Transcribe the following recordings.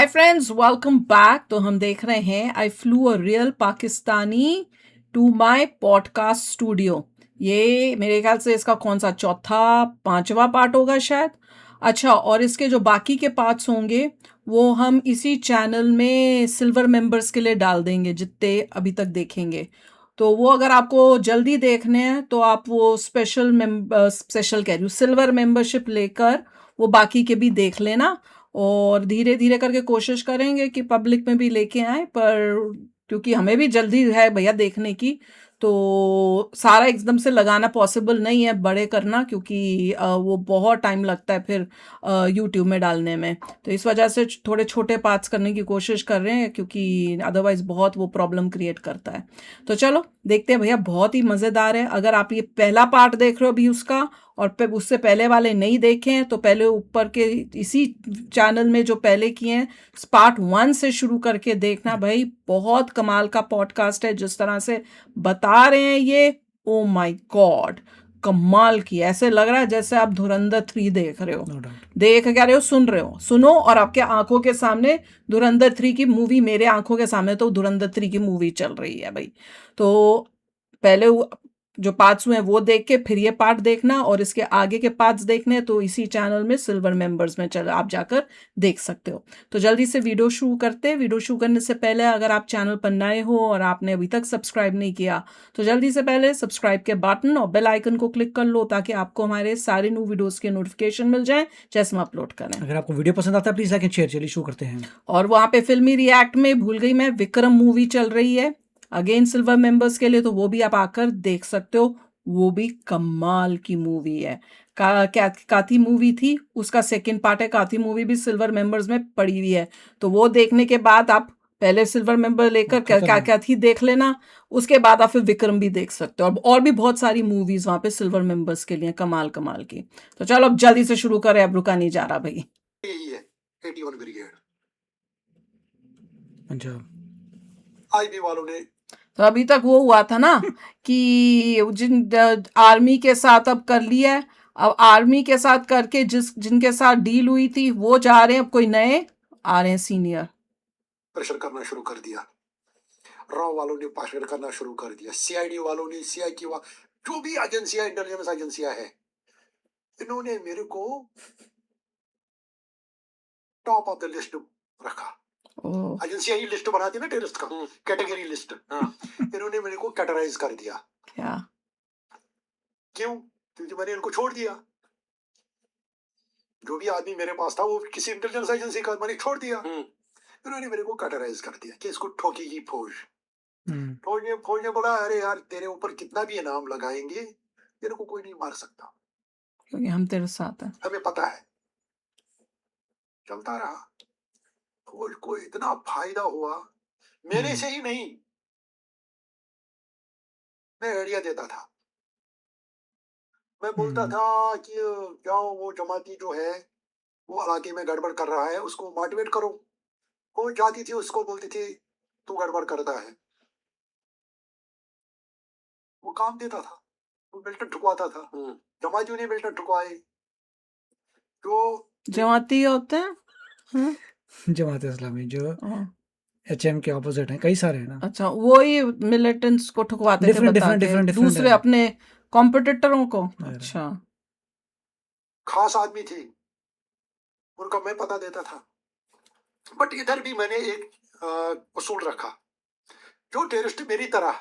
Friends, welcome back. तो हम देख रहे हैं I flew a real Pakistani to my podcast studio. ये मेरे ख्याल से इसका कौन सा चौथा पांचवा पार्ट होगा शायद। अच्छा, और इसके जो बाकी के पार्ट्स होंगे वो हम इसी चैनल में सिल्वर मेंबर्स के लिए डाल देंगे, जितने अभी तक देखेंगे। तो वो अगर आपको जल्दी देखने हैं तो आप वो स्पेशल कह रही हूँ, सिल्वर मेंबरशिप लेकर वो बाकी के भी देख लेना। और धीरे धीरे करके कोशिश करेंगे कि पब्लिक में भी लेके आए, पर क्योंकि हमें भी जल्दी है भैया देखने की, तो सारा एकदम से लगाना पॉसिबल नहीं है बड़े करना, क्योंकि वो बहुत टाइम लगता है फिर यूट्यूब में डालने में। तो इस वजह से थोड़े छोटे पार्ट्स करने की कोशिश कर रहे हैं, क्योंकि अदरवाइज बहुत वो प्रॉब्लम क्रिएट करता है। तो चलो देखते हैं भैया, बहुत ही मज़ेदार है। अगर आप ये पहला पार्ट देख रहे हो अभी उसका, और उससे पहले वाले नहीं देखे हैं, तो पहले ऊपर के इसी चैनल में जो पहले किए हैं पार्ट 1 से शुरू करके देखना भाई। बहुत कमाल का पॉडकास्ट है, जिस तरह से बता रहे हैं ये, ओ माय गॉड, कमाल की। ऐसे लग रहा है जैसे आप धुरंधर 3 देख रहे हो। No doubt. देख क्या रहे हो, सुन रहे हो, सुनो। और आपके आंखों के सामने धुरंधर 3 की मूवी, मेरे आंखों के सामने तो धुरंधर 3 की मूवी चल रही है भाई। तो पहले जो पार्ट्स हुए हैं वो देख के फिर ये पार्ट देखना, और इसके आगे के पार्ट्स देखने तो इसी चैनल में सिल्वर मेंबर्स में चल आप जाकर देख सकते हो। तो जल्दी से वीडियो शुरू करते हैं। वीडियो शुरू करने से पहले अगर आप चैनल पर नए हो और आपने अभी तक सब्सक्राइब नहीं किया, तो जल्दी से पहले सब्सक्राइब के बटन और बेल आइकन को क्लिक कर लो, ताकि आपको हमारे सारे न्यू वीडियोस के नोटिफिकेशन मिल जाए जैसे हम अपलोड करें। अगर आपको वीडियो पसंद आता है प्लीज लाइक एंड शेयर। चलिए शुरू करते हैं। और वहाँ पे फिल्मी रिएक्ट में भूल गई मैं, विक्रम मूवी चल रही है अगेन सिल्वर मेंबर्स के लिए, तो वो भी आप आकर देख सकते हो। वो भी कमाल की मूवी है। क्या काथी मूवी थी, उसका सेकंड पार्ट है। काथी मूवी भी सिल्वर मेंबर्स में पड़ी हुई है, तो वो देखने के बाद आप पहले सिल्वर मेंबर लेकर क्या क्या क्या थी देख लेना। उसके बाद आप फिर विक्रम भी देख सकते हो, और भी बहुत सारी मूवीज वहाँ पे सिल्वर मेंबर्स के लिए कमाल कमाल की। तो चलो अब जल्दी से शुरू करें, अब रुका नहीं जा रहा भाई। यही है 81 ब्रिगेड। पंजाब आईबी वालों ने तो अभी तक वो हुआ था ना कि आर्मी के साथ अब कर लिया है। अब आर्मी के साथ करके जिनके साथ डील हुई थी वो जा रहे हैं, अब कोई नए आ रहे हैं सीनियर। प्रेशर करना शुरू कर दिया। रॉ वालों ने प्रेशर करना शुरू कर दिया। सीआईडी वालों ने, सीआईकी जो भी एजेंसियां, इंटेलिजेंस एजेंसियां है, इन्होंने मेरे को टॉप ऑफ द लिस्ट रखा। एजेंसियां ही लिस्ट बनाती है ना टेररिस्ट का, कैटेगरी लिस्ट। इन्होंने मेरे को कैटेगराइज कर दिया। क्या? क्यों? क्योंकि मैंने इनको छोड़ दिया। जो भी आदमी मेरे पास था वो किसी इंटेलिजेंस एजेंसी का मैंने छोड़ दिया। इन्होंने मेरे को कैटेगराइज कर दिया कि इसको ठोकेगी फौज। फौज ने बोला, अरे यार तेरे ऊपर कितना भी इनाम लगाएंगे तेरे को कोई नहीं मार सकता, क्योंकि हम तेरे साथ हैं। हमें पता है। चलता रहा। फौज को इतना फायदा हुआ, मेरे से ही नहीं, मैं आइडिया देता था। मैं बोलता था कि जाओ वो जमाती जो है वो इलाके में गड़बड़ कर रहा है उसको मोटिवेट करो। वो जाती थी उसको बोलती थी तू गड़बड़ करता है, वो काम देता था, वो मिलिटेंट ठुकवाता था। जमातियों ने मिलिटेंट ठुकवाए। जो जमाती होते हैं जमात इस्लामी जो एचएम के ऑपोजिट हैं, कई सारे हैं ना। अच्छा, वो ही मिलिटेंट्स को ठुकवाते थे, बता के दूसरे अपने कॉम्पिटिटरों को। अच्छा, खास आदमी थी, उनका मैं पता देता था। बट इधर भी मैंने एक उसूल रखा, जो टेररिस्ट मेरी तरह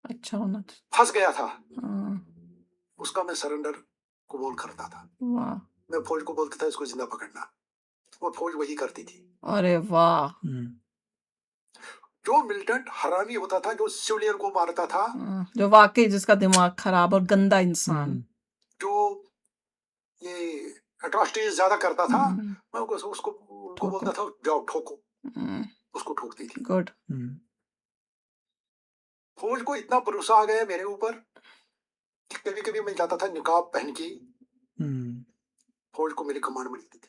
अच्छा होना फंस गया था उसका मैं सरेंडर कबूल करता था। वाह, मैं फौज को बोलता था इसको जिंदा पकड़ना, वो फौज वही करती थी। अरे वाह। जो मिलिटेंट हरामी होता था, जो सिविलियन को मारता था, जो वाकई जिसका दिमाग खराब और गंदा इंसान, जो ये एट्रॉसिटीज ज्यादा करता था, मैं उसको बोलता था जाओ ठोको, उसको ठोकती थी। गुड। फौज को इतना भरोसा आ गया मेरे ऊपर कि कभी कभी मैं जाता था निकाब पहन के, फौज को मेरी कमांड में लेती थी।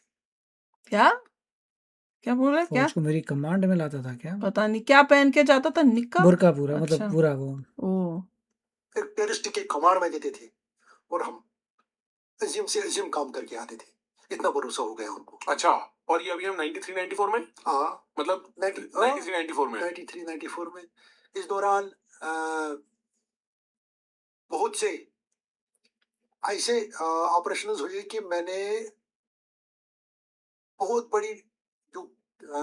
क्या बोल रहे? क्या फौज को मेरी कमांड में लाता था? क्या पता नहीं क्या पहन के जाता था, निक्का बुर्का पूरा। अच्छा। मतलब पूरा वो एक टेररिस्ट के कमांड में देते थे, और हम अजीम से अजीम काम करके आते थे। इतना भरोसा हो गया उनको। अच्छा, और ये अभी हम 93-94 में, हाँ, मतलब 93-94 में 93-94 में इस दौरान बहुत से ऐसे ऑपरेशंस हुए कि मैंने बहुत बड़ी जो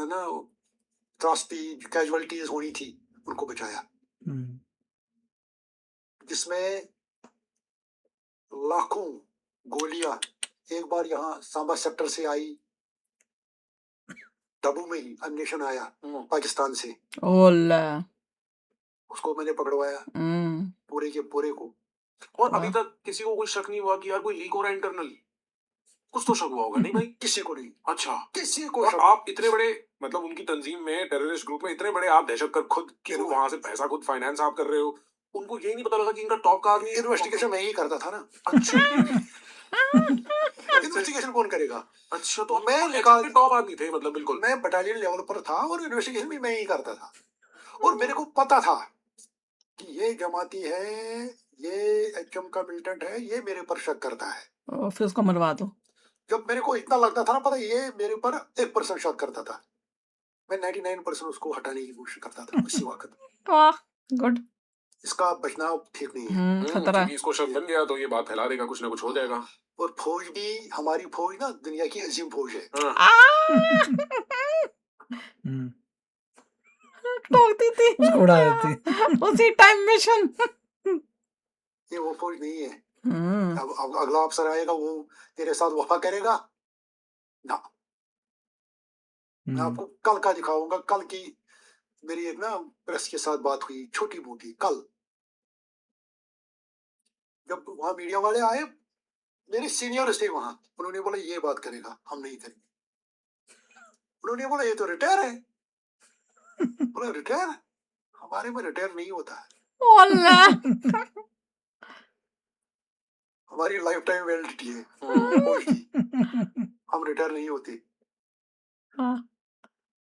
ना त्रासदी कैजुअलिटीज होनी थी उनको बचाया, जिसमें लाखों गोलियां एक बार यहाँ सांबा सेक्टर से आई, डब्बू में ही अमनेशन आया पाकिस्तान से, ओला उसको मैंने पकड़वाया पूरे के पूरे को। और अभी तक किसी को कोई शक नहीं हुआ कि यार कोई लीक हो रहा है इंटरनल? कुछ तो शक हुआ होगा, नहीं भाई? किसी को नहीं। अच्छा, किसी को और शक आप इतने बड़े, मतलब उनकी तंजीम में, टेररिस्ट ग्रुप में इतने बड़े आप दहशतगर्द खुद कि वहां से पैसा खुद फाइनेंस आप कर रहे हो, उनको यही नहीं पता लगा कि इनका टॉप का आदमी? इन्वेस्टिगेशन मैं ही करता था ना। अच्छा इन्वेस्टिगेशन कौन करेगा? अच्छा, तो मैं निकाल टॉप आदमी थे, मतलब बिल्कुल मैं बटालियन लेवल पर था और इन्वेस्टिगेशन भी मैं ही करता था। और मेरे को पता था कि ये जमाती है, ये एचएम का मिलिटेंट है, ये मेरे पर शक करता है, फिर उसको मरवा दो। जब मेरे को इतना लगता था ना, पता ये मेरे पर 1% शक करता था, मैं 99% उसको हटाने की कोशिश करता था उसी वक्त। गुड। इसका बचना ठीक नहीं है। खतरा है। इसको शक बन गया तो ये बात फैला देगा, कुछ ना कुछ हो जाएगा। और फौज भी, हमारी फौज ना दुनिया की अजीम फौज है। ठोकती थी, उसको उड़ा देती। उसी टाइम मिशन। ये वो फौज नहीं है। अब अगला अफसर आएगा वो तेरे साथ वफा करेगा ना। मैं आपको कल का दिखाऊंगा। कल की मेरी एक ना प्रेस के साथ बात हुई, छोटी मोटी, कल जब वहां मीडिया वाले आए, मेरे सीनियर्स थे वहां, उन्होंने बोला ये बात करेगा, हम नहीं करेंगे। उन्होंने बोला ये तो रिटायर है। बोला रिटायर? हमारे में रिटायर नहीं होता है। हमारी लाइफ टाइम वैलिडिटी है फौज की, हम रिटायर नहीं होते।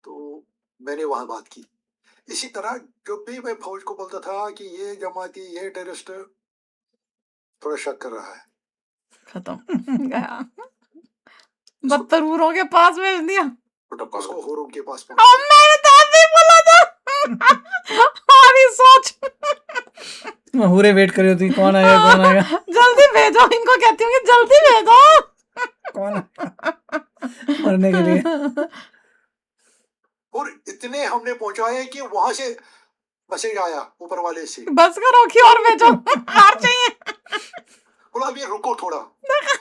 तो मैंने वहां बात की। इसी तरह जब भी मैं फौज को बोलता था कि ये जमाती, ये टेररिस्ट थोड़ा शक कर रहा है, खत्म गया, बदतर हूरों के पास भेज दिया। उसको होरों के पास मैंने तो अभी बोला था। हमारी सोच। हूरे वेट कर रही होती, कौन आएगा कौन आएगा। जल्दी भेजो, इनको कहती हूँ कि जल्दी भेजो। कौन आएगा मरने के लिए। और इतने हमने पहुंचाए कि वहां से मैसेज आया ऊपर वाले से, बस करो कि और भेजो, और चाहिए। बोला अभी रुको, थोड़ा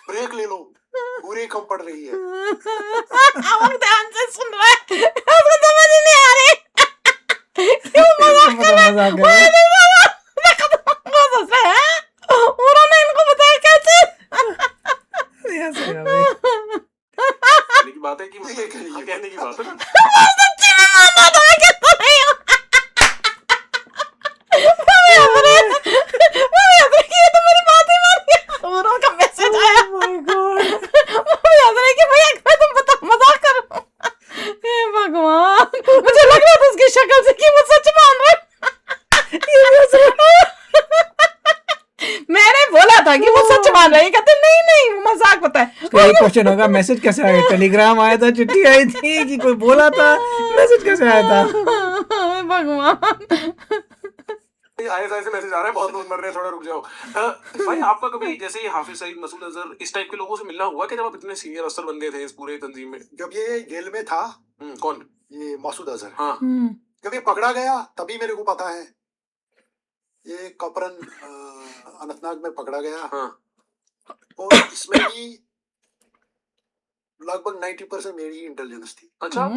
ब्रेक ले लो, पूरी कम पड़ रही है। हम ध्यान से सुन रहे हैं, उसको समझ ही नहीं आ रही। क्यों मजाक कर रहे हैं? वो सोच रहे हैं उन्होंने इनको बताया कैसे। कहने की बात है कि कहने की बात है। सच्ची में मानना था मैं कहता नहीं हूँ। ये तो मेरी बात ही मान गया। उन्हों का मैसेज आया। कि भैया तुम बता, मजाक कर रहे हो। हे भगवान, मुझे लग रहा था उसकी शक्ल से कि वो सच मान रहा है। मैंने बोला था कि वो सच मान रहा है, कहते नहीं नहीं वो मजाक होता है। यही क्वेश्चन होगा, मैसेज कैसे आया? टेलीग्राम आया था, चिट्ठी आई थी, कि कोई बोला था? मैसेज कैसे आया था? भगवान, ऐसे मैसेज आ रहा है, बहुत लोग मर रहे हैं, थोड़ा रुक जाओ। भाई आपका कभी जैसे ये हाफिज सईद, मसूद अजहर, इस टाइप के लोगों से मिलना हुआ कि जब आप इतने सीनियर अफसर बन गए थे इस पूरे तंजीम में? जब ये जेल में था, कौन? ये मसूद अजहर, हाँ, जब ये पकड़ा गया तभी मेरे को पता है। ये कपरन अनंतनाग में पकड़ा गया। और इसमें भी लगभग 90% मेरी इंटेलिजेंस थी। अच्छा,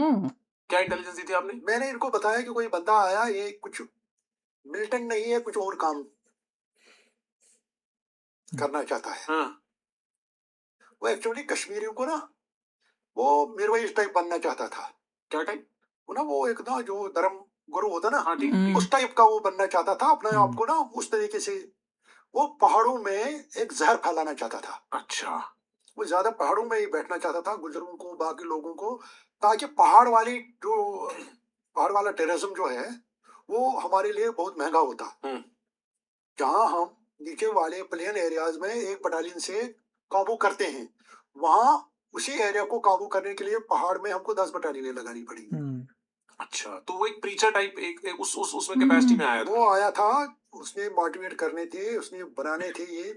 क्या इंटेलिजेंस दी थी आपने? मैंने इनको बताया कि कोई बंदा आया, ये कुछ मिलिटेंट नहीं है, कुछ और काम करना चाहता है। वो एक्चुअली कश्मीरियों को ना, वो मीरवाइज टाइप बनना चाहता था। क्या टाइप? वो ना, वो एक ना जो धर्म गुरु होता ना, हाँ, ठीक, उस टाइप का वो बनना चाहता था अपने आप को ना, उस तरीके से। वो पहाड़ों में एक जहर फैलाना चाहता था। अच्छा, वो ज्यादा पहाड़ों में ही बैठना चाहता था, गुजरों को, बाकी लोगों को, ताकि पहाड़ वाला टेररिज्म जो है वो हमारे लिए बहुत महंगा होता। जहां हम नीचे वाले प्लेन एरियाज में एक बटालियन से काबू करते हैं, वहां उसी एरिया को काबू करने के लिए पहाड़ में हमको 10 बटालियनें लगानी पड़ी। अच्छा, तो वो एक प्रीचर टाइप एक उसमें कैपेसिटी में आया था। वो आया था, उसने मोटिवेट करने थे, उसने बनाने थे ये,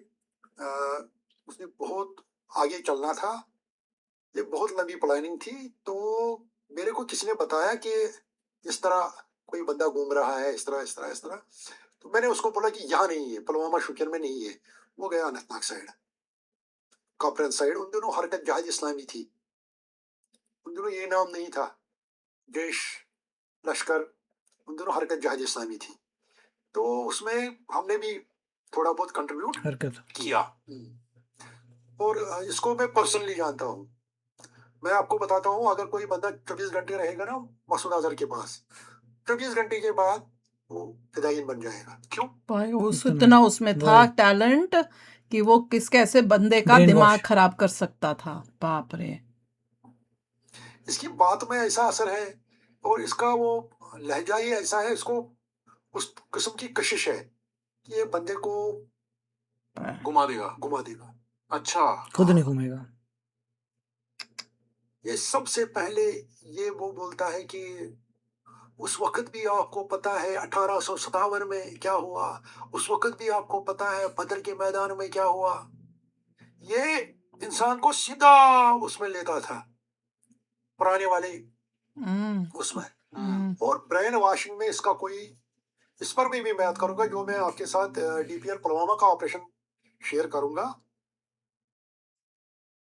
उसने बहुत आगे चलना था, ये बहुत लंबी प्लानिंग थी। तो मेरे को किसी ने बताया कि इस तरह कोई बंदा घूम रहा है, इस तरह इस तरह इस तरह। तो मैंने उसको बोला कि यहाँ नहीं है, पुलवामा शोपियान में नहीं है। वो गया अनंतनाग साइड, कॉपरन साइड। उन दिनों हरकत जहाज इस्लामी थी, उन दिनों ये नाम नहीं था जैश लश्कर, उन दिनों हरकत जहाज इस्लामी थी। तो उसमें हमने भी थोड़ा बहुत कंट्रीब्यूट हरकत किया। और इसको मैं पर्सनली जानता हूँ। मैं आपको बताता हूँ, अगर कोई बंदा 24 घंटे रहेगा ना मसूद अजहर के पास, 24 घंटे के बाद वो फिदायीन बन जाएगा। क्यों? भाई उस इतना- इतना उसमें था वही। टैलेंट कि वो किस कैसे बंदे का Brainwash। दिमाग खराब कर सकता था। बाप रे। इसकी बात में ऐसा असर है और इसका वो लहजा ही ऐसा है, इसको उस किस्म की कशिश है कि ये बंदे को घुमा देगा। घुमा देगा। अच्छा, खुद नहीं घूमेगा। ये सबसे पहले ये वो बोलता है कि उस वक्त भी आपको पता है 1857 में क्या हुआ, उस वक्त भी आपको पता है बदर के मैदान में क्या हुआ। ये इंसान को सीधा उसमें लेता था, पुराने वाले उसमें। और ब्रेन वॉशिंग में इसका कोई, इस पर भी मैं बात करूंगा, जो मैं आपके साथ डीपीएल पुलवामा का ऑपरेशन शेयर करूंगा,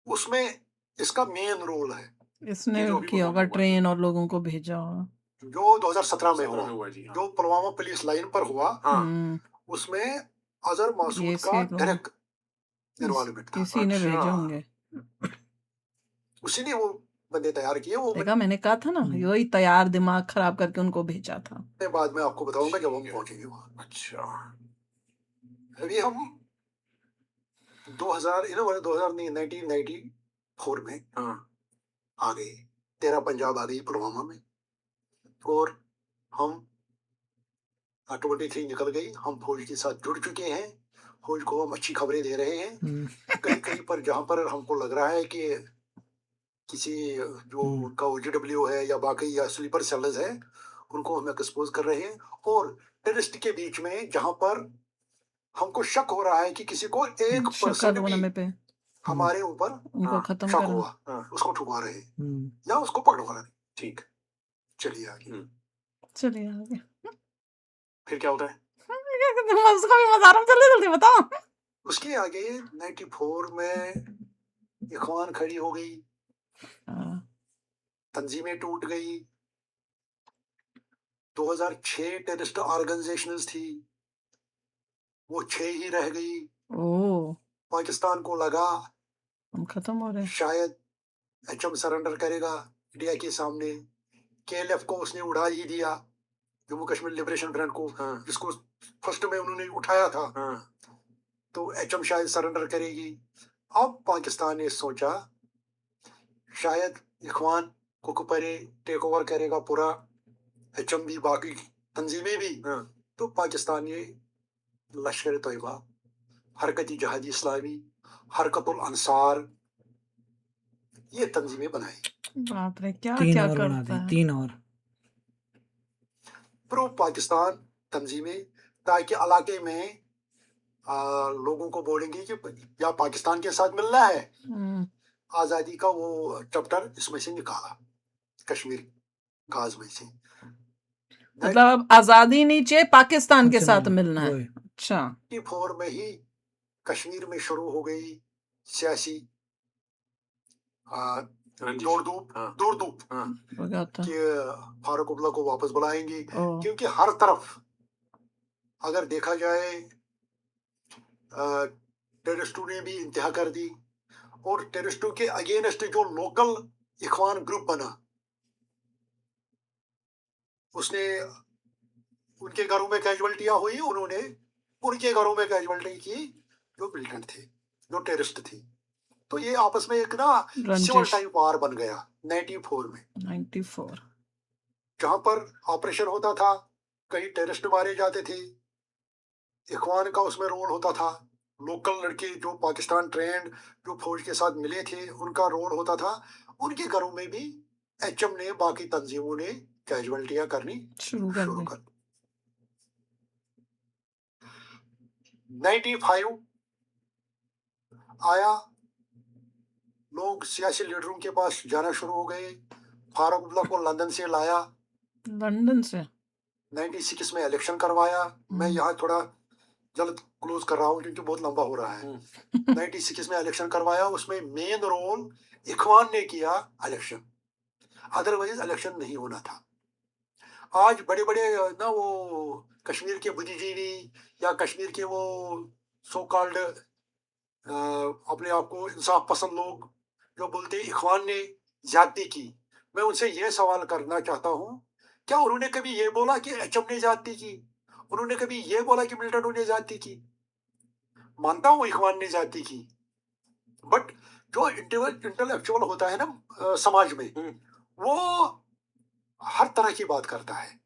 उसमें इसका मेन रोल है। इसने ये जो अभी किया होगा, पुलवामा हुआ ट्रेन और लोगों को भेजा होगा। जो 2017 में 17 में हुआ, हुआ जी, हाँ। जो पुलवामा पुलिस लाइन पर हुआ, हाँ। उसमें अजहर ये मासूद का इसके तो डायरेक्ट इन्वॉल्वमेंट था। किसी ने अच्छा। भेजे होंगे। उसी ने वो बंदे तैयार किए। वो देखा, मैंने कहा था ना, वही तैयार दिमाग खराब करके उनको भेजा था। मैं बाद में आपको बताऊंगा जब हम पहुंचेंगे वहां। अच्छा, अभी हम 2000 नहीं 1994 में हाँ। आ गए, 13 पंजाब आ गई पुलवामा में, और हम 23 निकल गई। हम फौज के साथ जुड़ चुके हैं, फौज को हम अच्छी खबरें दे रहे हैं। कहीं कहीं पर जहां पर हमको लग रहा है कि किसी जो उनका OGW है या बाकी या स्लीपर सेल्स है, उनको हम एक्सपोज कर रहे हैं। और टेररिस्ट के बीच में जहां पर हमको शक हो रहा है कि किसी को 1% भी में पे हमारे ऊपर उनको खत्म शक करो। हुआ, उसको ठुकवा रहे हैं हम्म। या उसको पकड़वा रहे हैं। ठीक। चलिए आगे। चलिए आगे। फिर क्या होता है? उसका भी बता रहा हूँ, जल्दी जल्दी बताओ। उसके आगे 94 में इखवान खड़ी हो गई, तंजीमें टूट गई। 2006 टेररिस्ट ऑर्गेनाइजेशंस थी, वो 6 ही रह गई। ओ, पाकिस्तान को लगा हम खत्म हो रहे हैं। शायद HM सरेंडर करेगा इंडिया के सामने। KLF को उसने उड़ा ही दिया, जम्मू कश्मीर लिबरेशन फ्रंट को, जिसको फर्स्ट में उन्होंने उठाया था। तो HM शायद सरेंडर करेगी। अब पाकिस्तान ने सोचा शायद इखवान कुकपरे टेक ओवर करेगा पूरा, HM भी, बाकी तंजीमें भी। तो पाकिस्तान ने लश्कर तैयबा, हरकत जहाज इस्लामी, हरकतुल अंसार, ये तंजीमें बनाई। बाप रे, क्या 3 क्या और बना करता दी, है। 3 और। प्रो पाकिस्तान तंजीमें, ताकि इलाके में लोगों को बोलेंगे कि या पाकिस्तान के साथ मिलना है। आज़ादी का वो चैप्टर इसमें से निकाला, कश्मीर काज में से। मतलब अब आजादी नहीं चाहिए, पाकिस्तान के साथ मिलना है। अच्छा, 94 में ही कश्मीर में शुरू हो गई सियासी दौड़ धूप कि फारूक अब्दुल्ला को वापस बुलाएंगे। क्योंकि हर तरफ अगर देखा जाए टेररिस्टों ने भी इंतहा कर दी, और टेररिस्टों के अगेंस्ट जो लोकल इखवान ग्रुप बना, उसने उनके घरों में कैजुअल्टियां हुई, उन्होंने उनके घरों में कैजुअल्टी की जो मिलिटेंट थे, जो टेररिस्ट थे। तो ये आपस में एक ना सिविल टाइप वार बन गया 94 में। 94 जहां पर ऑपरेशन होता था, कई टेररिस्ट मारे जाते थे, इखवान का उसमें रोल होता था। लोकल लड़के जो पाकिस्तान ट्रेंड जो फौज के साथ मिले थे उनका रोल होता था। उनके घरों में भी एचएम ने बाकी तंजीमों ने कैजुअल्टियां करनी शुरू कर शुरू दी। कर दी। 95 आया, लोग सियासी लीडरों के पास जाना शुरू हो गए। फारूक अब्दुल्ला को लंदन से लाया, लंदन से 96 में इलेक्शन करवाया। मैं यहाँ थोड़ा जल्द क्लोज कर रहा हूँ क्योंकि बहुत लंबा हो रहा है। 96 में इलेक्शन करवाया, उसमें मेन रोल इखवान ने किया इलेक्शन, अदरवाइज इलेक्शन नहीं होना था। आज बड़े बड़े ना वो कश्मीर के बुद्धिजीवी या कश्मीर के वो सो कॉल्ड अपने आप को इंसाफ पसंद लोग जो बोलते हैं इखवान ने ज्यादती की, मैं उनसे ये सवाल करना चाहता हूँ, क्या उन्होंने कभी ये बोला कि एचएम ने ज्यादती की? उन्होंने कभी ये बोला कि मिलिटेंटों ने ज्यादती की? मानता हूँ इखवान ने ज्यादती की, बट जो इंटेलेक्चुअल होता है ना समाज में, वो हर तरह की बात करता है,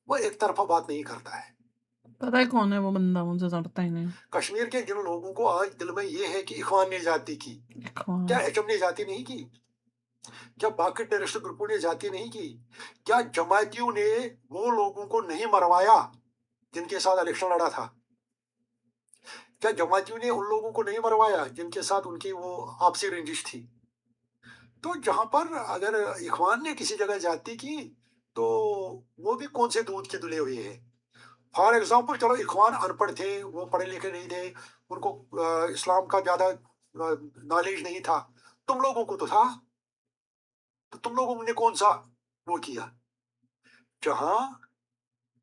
वो एक तरफा बात नहीं करता है। पता है कौन है वो बंदा, मुझे तो पता ही नहीं। कश्मीर के जिन लोगों को आज दिल में ये है कि इखवान ने ज्यादती की, इखवान। क्या एचएम ने ज्यादती नहीं की? क्या बाकी टेररिस्ट ग्रुपों ने ज्यादती नहीं की? क्या जमातियों ने वो लोगों को नहीं मरवाया जिनके साथ इलेक्शन लड़ा था? क्या जमातियों ने उन लोगों को नहीं मरवाया जिनके साथ उनकी वो आपसी रंजिश थी? तो जहां पर अगर इखवान ने किसी जगह ज्यादती की तो वो भी कौन से दूध के दुले हुए हैं। फॉर एग्जाम्पल, चलो इखवान अनपढ़ थे, वो पढ़े लिखे नहीं थे, उनको इस्लाम का ज्यादा नॉलेज नहीं था, तुम लोगों को तो था। तो तुम लोगों ने कौन सा वो किया? जहां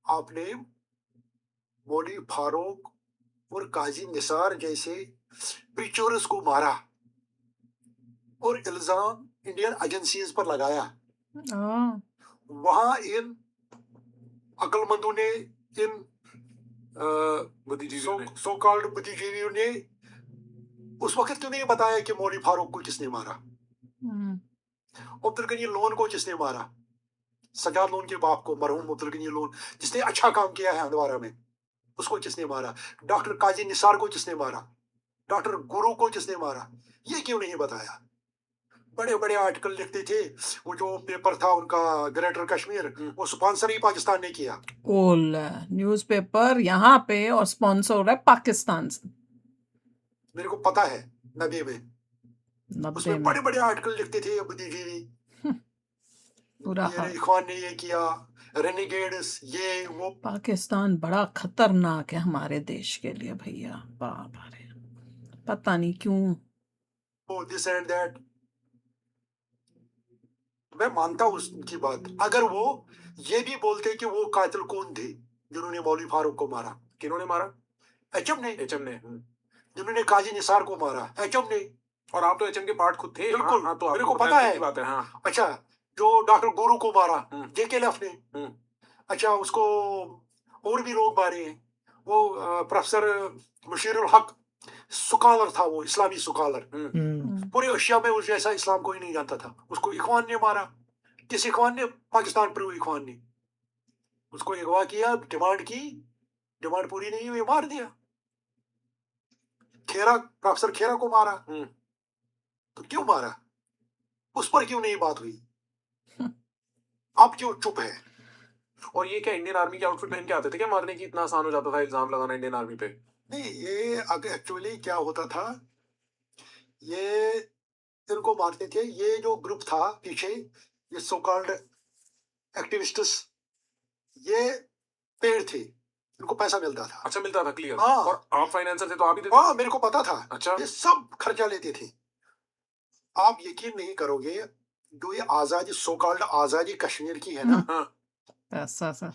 आपने मौलवी फारूक और काजी निसार जैसे प्रीचर्स को मारा और इल्जाम इंडियन एजेंसीज पर लगाया, हाँ, वहां इन अक्लमंदों ने, इन बुद्धिजीवियों ने सो कॉल्ड बुद्धिजीवियों ने उस वक्त क्यों नहीं बताया कि मौलवी फारूक को किसने मारा, हम्म, अब्दुल गनी लोन को किसने मारा, सजाद लोन के बाप को, मरहूम अब्दुल गनी लोन जिसने अच्छा काम किया है हंदवारा में, उसको किसने मारा? डॉक्टर काजी निसार को किसने मारा? डॉक्टर गुरु को किसने मारा? ये क्यों नहीं बताया? बड़े बड़े आर्टिकल लिखते थे, वो जो पेपर था उनका ग्रेटर कश्मीर, वो स्पॉन्सर ही पाकिस्तान ने किया। ओल न्यूज़पेपर यहाँ पे और स्पॉन्सर हो रहा है पाकिस्तान से। मेरे को पता है 90 में 90 उसमें में बड़े बड़े आर्टिकल लिखते थे बुद्धिजीवी, पूरा ये हाल। इखवान ने ये किया, रेनिगेड्स, ये वो। पाकिस्तान बड़ा खतरनाक है हमारे देश के लिए भैया, बाप रे, पता नहीं क्यों। This and that. मैं मानता हूँ उसकी बात, अगर वो ये भी बोलते कि वो कातिल कौन थे जिन्होंने मौलवी फारूक को मारा। किन्होंने मारा? एचएम ने। एचएम ने। जिन्होंने काजी निसार को मारा, एचएम ने। और आप तो एचएम के पार्ट खुद थे। बिल्कुल, हाँ, तो मेरे आपको को पता है। बात है। हाँ। अच्छा, जो डॉक्टर गुरु को मारा जेकेएलएफ ने। अच्छा, उसको और भी लोग मारे हैं। वो प्रोफेसर मुशीरुल हक सुकालर था, वो इस्लामी सुकालर, पूरे एशिया में उस जैसा इस्लाम कोई नहीं जानता था, उसको इखवान ने मारा। किस इखवान ने? पाकिस्तान पर इखवान ने उसको अगवा किया, डिमांड की, डिमांड पूरी नहीं हुई, मार दिया। खेरा, प्रोफेसर खेरा को मारा, तो क्यों मारा? उस पर क्यों नहीं बात हुई? अब क्यों चुप है? और ये क्या इंडियन आर्मी के आउटफिट पहन के आते थे क्या मारने की? इतना आसान हो जाता था इल्जाम लगाना इंडियन आर्मी पे? नहीं, ये अगर एक्चुअली क्या होता था, ये इनको मारते थे, ये जो ग्रुप था पीछे, ये सो कॉल्ड एक्टिविस्ट्स, ये पेड़ थे, इनको पैसा मिलता था। अच्छा, मिलता था, क्लियर। हाँ। और आप फाइनेंसर थे तो आप ही देते? हाँ, मेरे को पता था। अच्छा। ये सब खर्चा लेते थे। आप यकीन नहीं करोगे, जो ये आजादी, सो कॉल्ड आजादी कश्मीर की है ना, ऐसा सा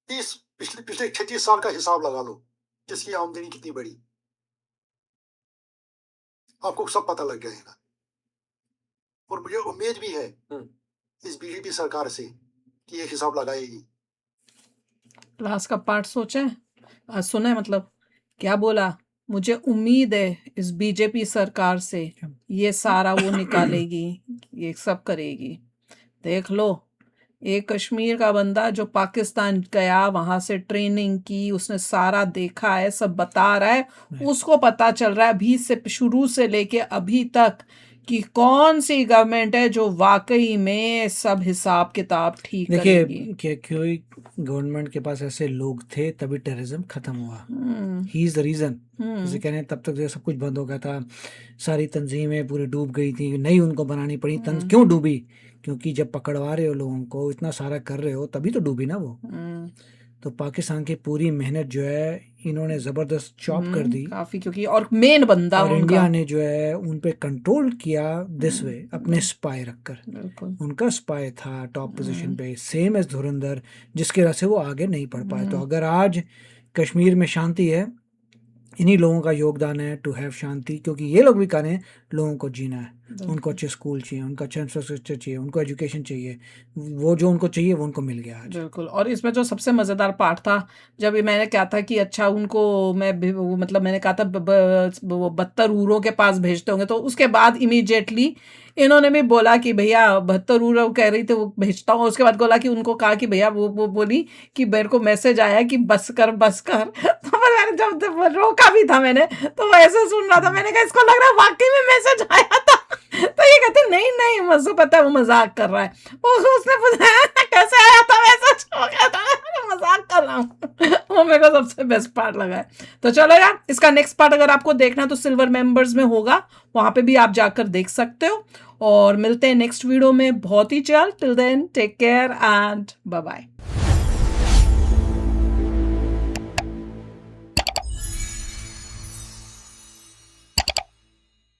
पिछले 36 साल का हिसाब लगा लो, जिसकी आमदनी कितनी बड़ी, आपको सब पता लग जाएगा। और मुझे उम्मीद भी है इस बीजेपी सरकार से कि ये हिसाब लगाएगी। लास्ट का पार्ट सोचे, सुने, मतलब क्या बोला? मुझे उम्मीद है इस बीजेपी सरकार से ये सारा वो निकालेगी, ये सब करेगी। देख लो, एक कश्मीर का बंदा जो पाकिस्तान गया, वहां से ट्रेनिंग की, उसने सारा देखा है, सब बता रहा है, उसको पता चल रहा है अभी से, शुरू से लेके अभी तक, कि कौन सी गवर्नमेंट है जो वाकई में सब हिसाब किताब ठीक देखिए करेगी। क्यों गवर्नमेंट के पास ऐसे लोग थे तभी टेररिज्म खत्म हुआ। हम्म ही इज द रीजन। जैसे हम्म कह रहे हैं तब तक जो सब कुछ बंद हो गया था, सारी तंजीमें पूरी डूब गई थी, नई उनको बनानी पड़ी। क्यों डूबी? क्योंकि जब पकड़वा रहे हो लोगों को, इतना सारा कर रहे हो, तभी तो डूबी ना वो। तो पाकिस्तान की पूरी मेहनत जो है इन्होंने ज़बरदस्त चॉप कर दी, काफी, क्योंकि और मेन बंदा और उनका, इंडिया ने जो है उन पे कंट्रोल किया दिस वे, अपने स्पाई रखकर। बिल्कुल उनका स्पाई था टॉप पोजीशन पे, सेम एज धुरंधर, जिसकी वजह से वो आगे नहीं बढ़ पाए। तो अगर आज कश्मीर में शांति है, इन्हीं लोगों का योगदान है टू हैव शांति, क्योंकि ये लोग भी कह रहे हैं लोगों को जीना है, उनको अच्छे स्कूल चाहिए, उनका अच्छा इंफ्रास्ट्रक्चर चाहिए, उनको एजुकेशन चाहिए, वो जो उनको चाहिए वो उनको मिल गया आज। बिल्कुल। और इसमें जो सबसे मज़ेदार पार्ट था, जब ये मैंने कहा था कि अच्छा उनको मतलब मैंने कहा था वो 72 ऊरों के पास भेजते होंगे, तो उसके बाद इमीडिएटली इन्होंने भी बोला कि भैया 72 ऊरो कह रही थी वो भेजता हूँ। उसके बाद बोला कि उनको कहा कि भैया वो बोली कि मेरे को मैसेज आया कि बस कर बस कर। तो फिर मैंने जब रोका भी था मैंने, तो वो ऐसे सुन रहा था, मैंने कहा इसको लग रहा है वाकई में मैसेज आया था। तो ये कहते नहीं नहीं, मुझे पता है वो मजाक कर रहा है। उसने पूछा कैसे आया था मैसेज, हो गया था मजाक कर रहा हूँ। वो मेरे को सबसे बेस्ट पार्ट लगा है। तो चलो यार, इसका नेक्स्ट पार्ट अगर आपको देखना है तो सिल्वर मेंबर्स में होगा, वहां पे भी आप जाकर देख सकते हो। और मिलते हैं नेक्स्ट वीडियो में बहुत ही जल्द। Till then take care and bye bye.